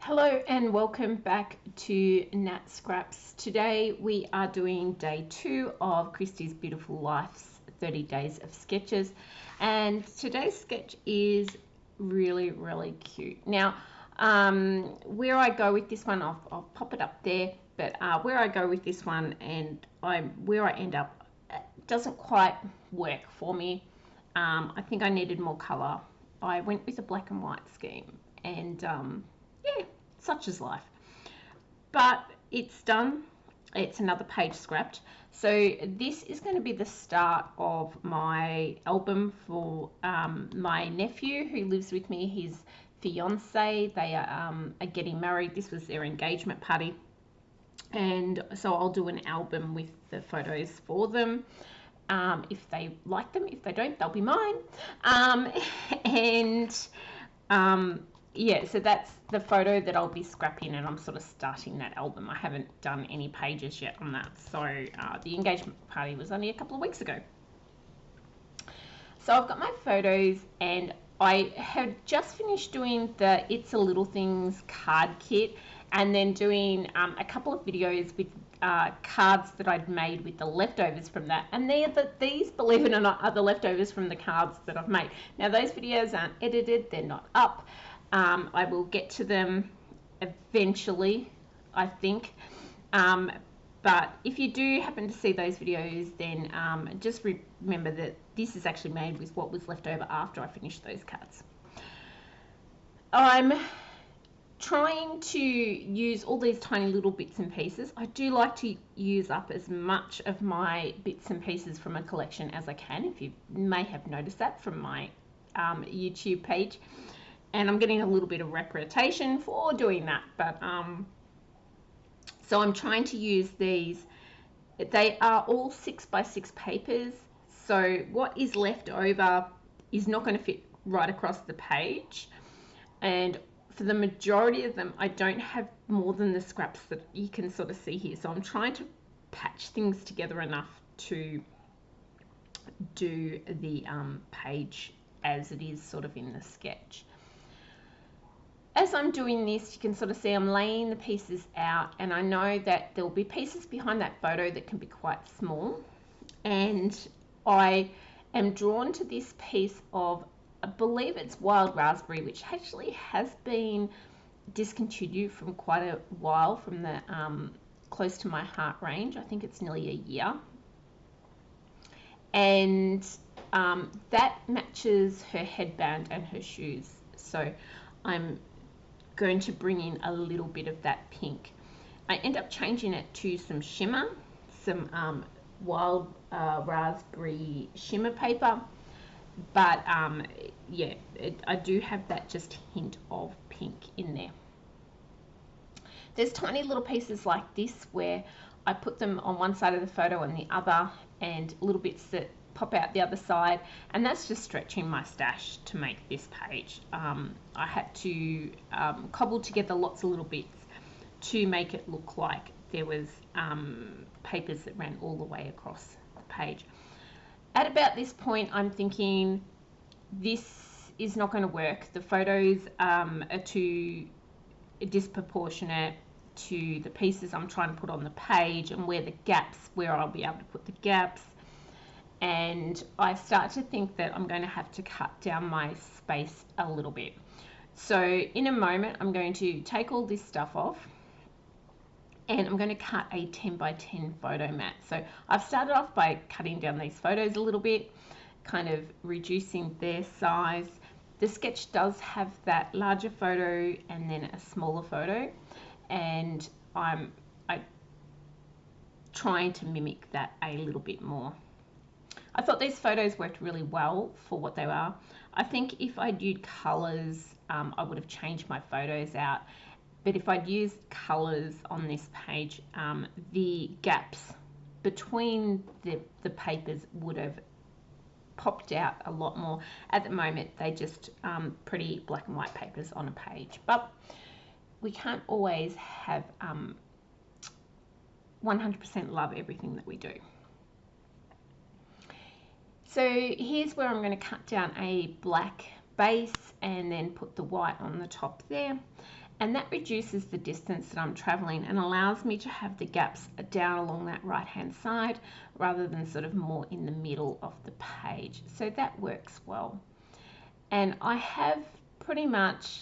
Hello and welcome back to Nat Scraps. Today we are doing day 2 of Christy's Beautiful Life's 30 Days of Sketches, and today's sketch is really cute. Now where I go with this one, I'll pop it up there, but where I go with this one and where I end up doesn't quite work for me. I think I needed more colour. I went with a black and white scheme, and yeah, such is life. But it's done. It's another page scrapped. So this is going to be the start of my album for my nephew who lives with me, his fiance. They are getting married. This was their engagement party. And so I'll do an album with the photos for them. If they like them. If they don't, they'll be mine. Yeah, so that's the photo that I'll be scrapping, and I'm sort of starting that album. I haven't done any pages yet on that. So the engagement party was only a couple of weeks ago. So I've got my photos, and I had just finished doing the It's a Little Things card kit, and then doing a couple of videos with cards that I'd made with the leftovers from that. And these, believe it or not, are the leftovers from the cards that I've made. Now, those videos aren't edited. They're not up. I will get to them eventually, I think. But if you do happen to see those videos, then just remember that this is actually made with what was left over after I finished those cards. I'm trying to use all these tiny little bits and pieces. I do like to use up as much of my bits and pieces from a collection as I can, if you may have noticed that from my YouTube page. And I'm getting a little bit of reputation for doing that, but so I'm trying to use these. They are all 6x6 papers, so what is left over is not going to fit right across the page, and for the majority of them I don't have more than the scraps that you can sort of see here, so I'm trying to patch things together enough to do the page as it is sort of in the sketch. As I'm doing this, you can sort of see I'm laying the pieces out, and I know that there will be pieces behind that photo that can be quite small, and I am drawn to this piece of, I believe it's wild raspberry, which actually has been discontinued from quite a while from the close to my heart range. I think it's nearly a year, and that matches her headband and her shoes, so I'm going to bring in a little bit of that pink. I end up changing it to some shimmer, some wild raspberry shimmer paper, but yeah, I do have that just hint of pink in there. There's tiny little pieces like this where I put them on one side of the photo and the other, and little bits that pop out the other side, and that's just stretching my stash to make this page. I had to cobble together lots of little bits to make it look like there was papers that ran all the way across the page. At about this point, I'm thinking this is not going to work. The photos are too disproportionate to the pieces I'm trying to put on the page, and where the gaps, where I'll be able to put the gaps. And I start to think that I'm going to have to cut down my space a little bit. So in a moment, I'm going to take all this stuff off, and I'm going to cut a 10 by 10 photo mat. So I've started off by cutting down these photos a little bit, kind of reducing their size. The sketch does have that larger photo and then a smaller photo, and I'm trying to mimic that a little bit more. I thought these photos worked really well for what they are. I think if I'd used colours, I would have changed my photos out. But if I'd used colours on this page, the gaps between the papers would have popped out a lot more. At the moment, they just pretty black and white papers on a page. But we can't always have 100% love everything that we do. So here's where I'm going to cut down a black base and then put the white on the top there. and that reduces the distance that I'm traveling and allows me to have the gaps down along that right hand side rather than sort of more in the middle of the page. So that works well. And I have pretty much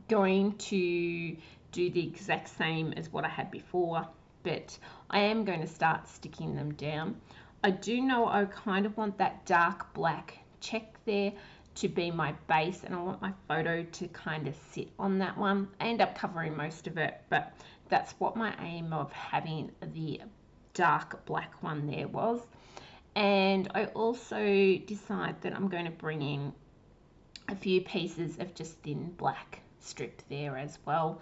going to do the exact same as what I had before, but I am going to start sticking them down. I do know I kind of want that dark black check there to be my base, and I want my photo to kind of sit on that one. I end up covering most of it, but that's what my aim of having the dark black one there was. And I also decide that I'm going to bring in a few pieces of just thin black strip there as well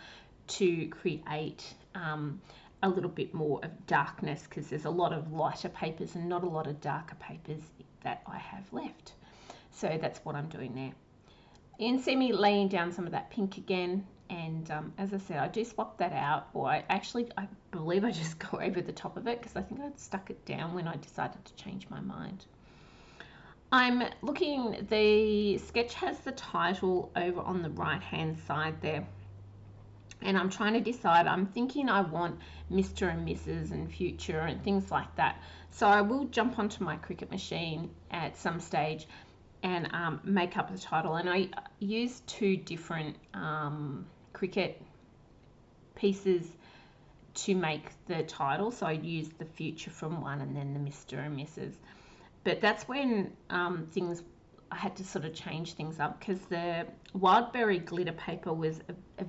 to create a little bit more of darkness, because there's a lot of lighter papers and not a lot of darker papers that I have left. So that's what I'm doing there. You can see me laying down some of that pink again, and as I said, I do swap that out, or I believe I just go over the top of it because I think I'd stuck it down when I decided to change my mind. I'm looking, the sketch has the title over on the right hand side there, and I'm trying to decide, I'm thinking I want Mr. and Mrs. and future and things like that. So I will jump onto my Cricut machine at some stage and make up the title, and I use two different Cricut pieces to make the title. So I use the future from one and then the Mr. and Mrs. But that's when I had to sort of change things up, because the Wildberry glitter paper was a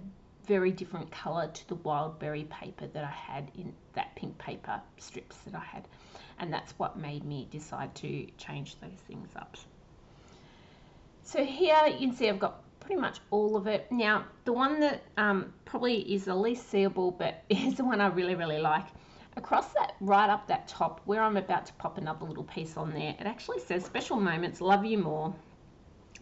very different color to the Wildberry paper that I had in that pink paper strips that I had, and that's what made me decide to change those things up. So here you can see I've got pretty much all of it. Now the one that probably is the least seeable, but is the one I really like, across that, right up that top where I'm about to pop another little piece on there, it actually says special moments, love you more,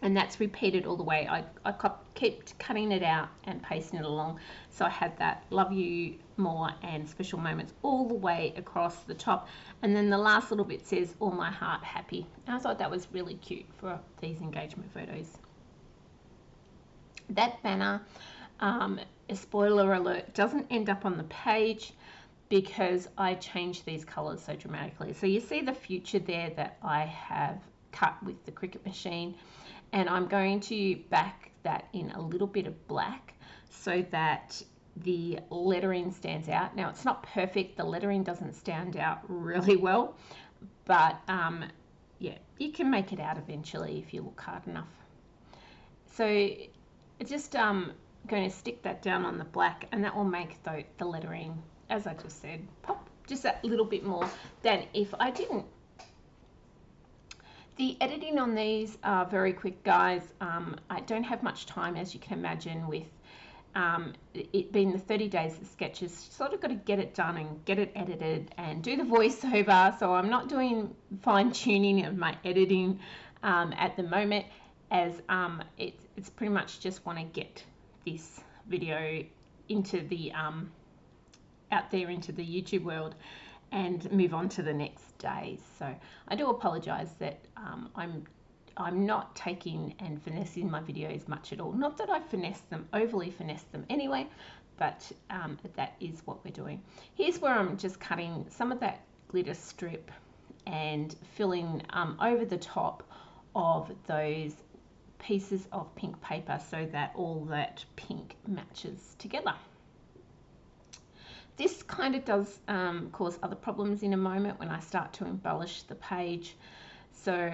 and that's repeated all the way. I kept cutting it out and pasting it along, so I had that love you more and special moments all the way across the top, and then the last little bit says all my heart happy, and I thought that was really cute for these engagement photos. That banner, a spoiler alert, doesn't end up on the page because I changed these colors so dramatically. So you see the future there that I have cut with the Cricut machine, and I'm going to back that in a little bit of black so that the lettering stands out. Now it's not perfect, the lettering doesn't stand out really well, but yeah, you can make it out eventually if you look hard enough. So it's just going to stick that down on the black, and that will make the lettering, as I just said, pop just that little bit more than if I didn't. The editing on these are very quick, guys. I don't have much time, as you can imagine, with it being the 30 days of sketches. Sort of got to get it done and get it edited and do the voiceover. So I'm not doing fine tuning of my editing at the moment, as it's pretty much just want to get this video into the out there into the YouTube world and move on to the next day. So I do apologize that I'm not taking and finessing my videos much at all. Not that I overly finesse them anyway, but that is what we're doing. Here's where I'm just cutting some of that glitter strip and filling over the top of those pieces of pink paper so that all that pink matches together. This kind of does cause other problems in a moment when I start to embellish the page. So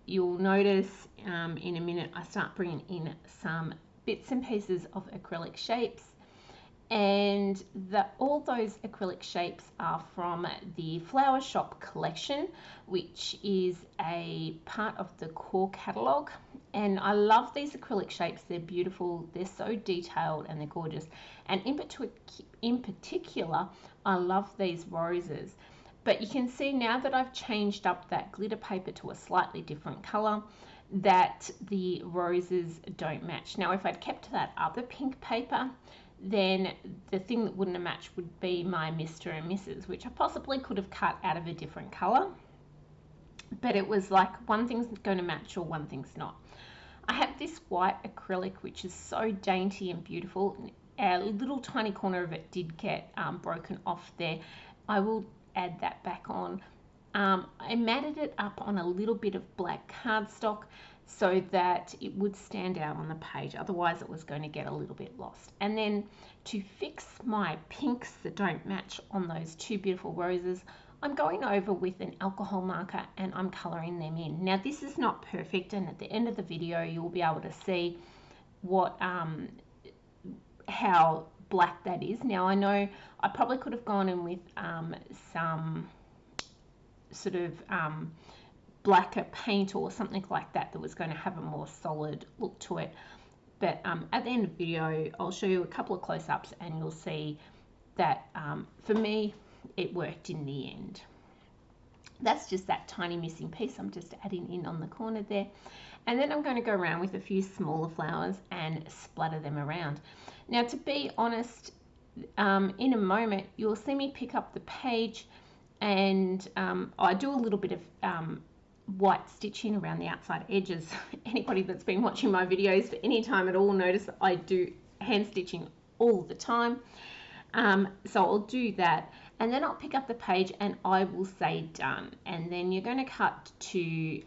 you'll notice in a minute I start bringing in some bits and pieces of acrylic shapes, and all those acrylic shapes are from the Flower Shop collection, which is a part of the core catalogue. And I love these acrylic shapes. They're beautiful, they're so detailed, and they're gorgeous. And in particular, I love these roses. But you can see now that I've changed up that glitter paper to a slightly different color, that the roses don't match. Now if I'd kept that other pink paper, then the thing that wouldn't have matched would be my Mr. and Mrs., which I possibly could have cut out of a different color. But it was like one thing's going to match or one thing's not. I have this white acrylic, which is so dainty and beautiful. A little tiny corner of it did get broken off there. I will add that back on. I matted it up on a little bit of black cardstock so that it would stand out on the page, otherwise it was going to get a little bit lost. And then to fix my pinks that don't match on those two beautiful roses, I'm going over with an alcohol marker and I'm colouring them in. Now this is not perfect, and at the end of the video you'll be able to see what how black that is. Now I know I probably could have gone in with some sort of blacker paint or something like that that was going to have a more solid look to it, but at the end of the video I'll show you a couple of close-ups and you'll see that for me it worked in the end. That's just that tiny missing piece I'm just adding in on the corner there, and then I'm going to go around with a few smaller flowers and splatter them around. Now to be honest, in a moment you'll see me pick up the page and I do a little bit of white stitching around the outside edges. Anybody that's been watching my videos for any time at all notice that I do hand stitching all the time. So I'll do that, and then I'll pick up the page and I will say done, and then you're going to cut to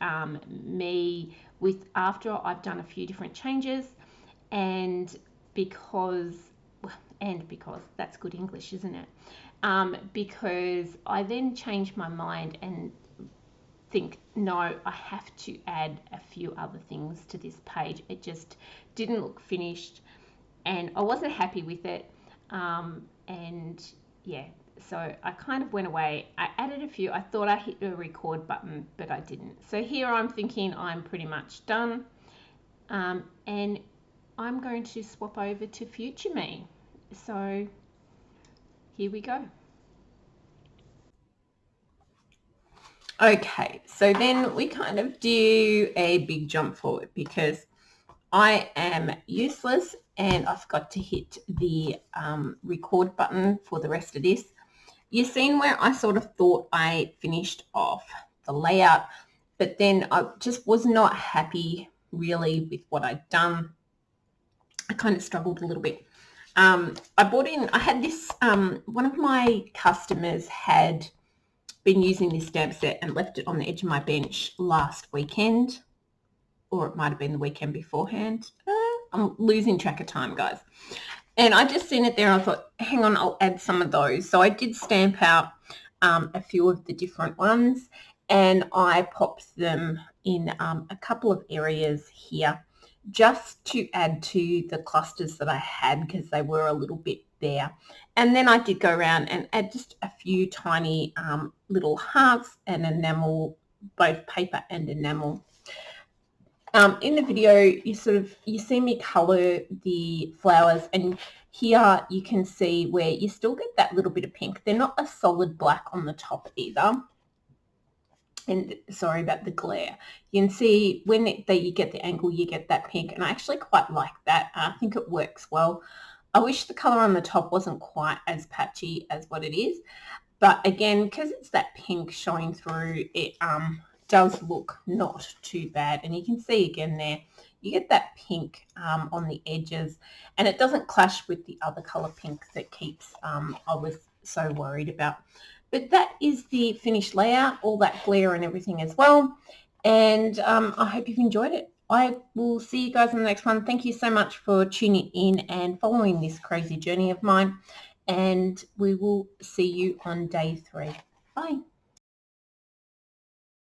me with after I've done a few different changes, and because that's good English, isn't it? Because I then change my mind and think, no, I have to add a few other things to this page. It just didn't look finished and I wasn't happy with it, and yeah, so I kind of went away. I added a few. I thought I hit the record button, but I didn't. So here I'm thinking I'm pretty much done, and I'm going to swap over to future me. So here we go. Okay, so then we kind of do a big jump forward because I am useless and I forgot to hit the record button for the rest of this. You've seen where I sort of thought I finished off the layout, but then I just was not happy really with what I'd done. I kind of struggled a little bit. I had this, one of my customers had been using this stamp set and left it on the edge of my bench last weekend, or it might have been the weekend beforehand. I'm losing track of time, guys. And I just seen it there and I thought, hang on, I'll add some of those. So I did stamp out a few of the different ones and I popped them in a couple of areas here just to add to the clusters that I had because they were a little bit bare. And then I did go around and add just a few tiny little hearts and enamel, both paper and enamel. In the video, you see me colour the flowers, and here you can see where you still get that little bit of pink. They're not a solid black on the top either. And sorry about the glare. You can see when you get the angle, you get that pink, and I actually quite like that. I think it works well. I wish the colour on the top wasn't quite as patchy as what it is, but again, because it's that pink showing through, it does look not too bad. And you can see again there, you get that pink on the edges, and it doesn't clash with the other colour pink that keeps I was so worried about. But that is the finished layout, all that glare and everything as well. And I hope you've enjoyed it. I will see you guys in the next one. Thank you so much for tuning in and following this crazy journey of mine. And we will see you on day 3. Bye.